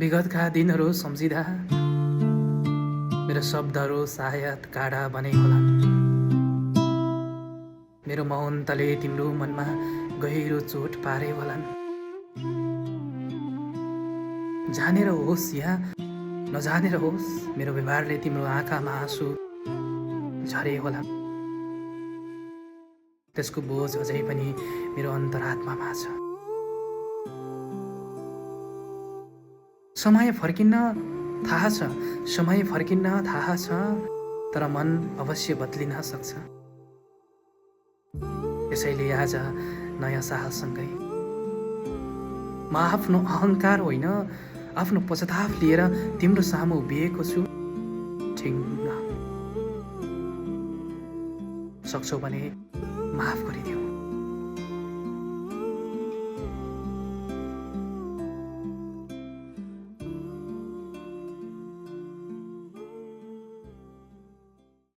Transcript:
विगतका दिनहरू सम्झिँदा मेरो शब्दहरू सायद काँडा बने होलान्। मेरो मौनताले तिम्रो मनमा गहिरो चोट पारे होलान्। जानेर होस् या नजानेर होस्, मेरो व्यवहारले तिम्रो आँखामा आँसु झरे होला। त्यसको बोझ अझै पनि मेरो अन्तरात्मामा छ। समय फर्किन्न थाहा छ, तर मन अवश्य बदलिन सक्छ। त्यसैले आज नयाँ साहससँगै म आफ्नो अहङ्कार होइन, आफ्नो पश्चाताप लिएर तिम्रो सामु उभिएको छु। ठिङ्ग सक्छौ भने माफ गरिदेऊ।